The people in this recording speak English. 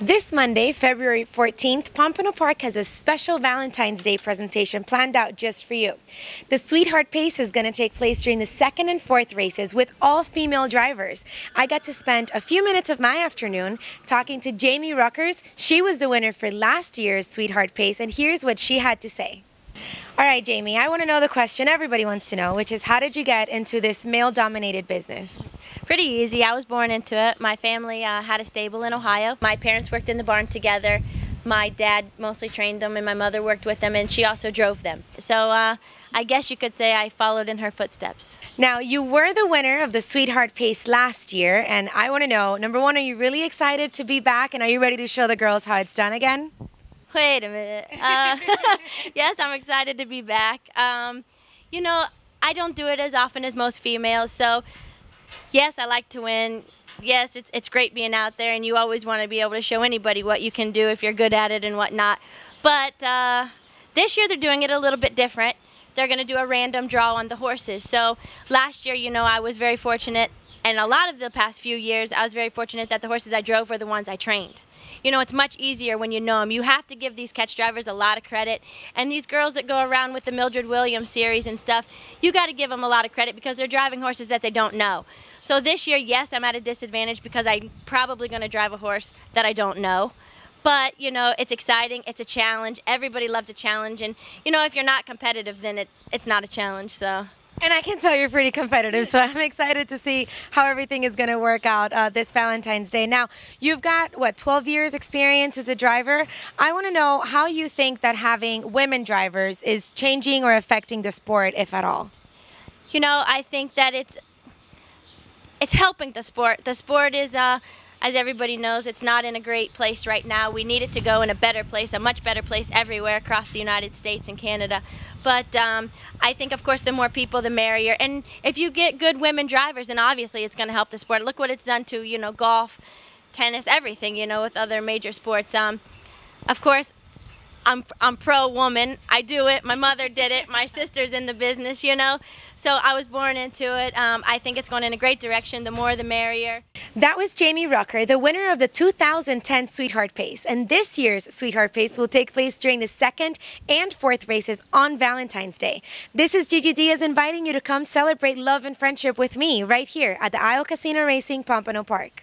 This Monday, February 14th, Pompano Park has a special Valentine's Day presentation planned out just for you. The Sweetheart Pace is going to take place during the second and fourth races with all female drivers. I got to spend a few minutes of my afternoon talking to Jamie Rucker. She was the winner for last year's Sweetheart Pace, and here's what she had to say. All right, Jamie, I want to know the question everybody wants to know, which is how did you get into this male-dominated business? Pretty easy. I was born into it. My family had a stable in Ohio. My parents worked in the barn together. My dad mostly trained them, and my mother worked with them, and she also drove them. So I guess you could say I followed in her footsteps. Now, you were the winner of the Sweetheart Pace last year, and I want to know, number one, are you really excited to be back, and are you ready to show the girls how it's done again? Wait a minute. Yes, I'm excited to be back. You know, I don't do it as often as most females, so yes, I like to win. Yes, it's great being out there, and you always want to be able to show anybody what you can do if you're good at it and whatnot. But this year they're doing it a little bit different. They're going to do a random draw on the horses. So last year, you know, I was very fortunate, and a lot of the past few years, I was very fortunate that the horses I drove were the ones I trained. You know, it's much easier when you know them. You have to give these catch drivers a lot of credit. And these girls that go around with the Mildred Williams series and stuff, you got to give them a lot of credit because they're driving horses that they don't know. So this year, yes, I'm at a disadvantage because I'm probably going to drive a horse that I don't know. But, you know, it's exciting. It's a challenge. Everybody loves a challenge. And, you know, if you're not competitive, then it's not a challenge. So. And I can tell you're pretty competitive, so I'm excited to see how everything is going to work out this Valentine's Day. Now, you've got, what, 12 years experience as a driver? I want to know how you think that having women drivers is changing or affecting the sport, if at all. You know, I think that it's helping the sport. The sport is, as everybody knows, it's not in a great place right now. We need it to go in a better place, a much better place everywhere across the United States and Canada. But I think, of course, the more people, the merrier. And if you get good women drivers, then obviously it's going to help the sport. Look what it's done to, you know, golf, tennis, everything, you know, with other major sports. Of course, I'm pro-woman. I do it. My mother did it. My sister's in the business, you know. So I was born into it. I think it's going in a great direction. The more, the merrier. That was Jamie Rucker, the winner of the 2010 Sweetheart Pace. And this year's Sweetheart Pace will take place during the second and fourth races on Valentine's Day. This is GiGi Diaz inviting you to come celebrate love and friendship with me right here at the Isle Casino Racing, Pompano Park.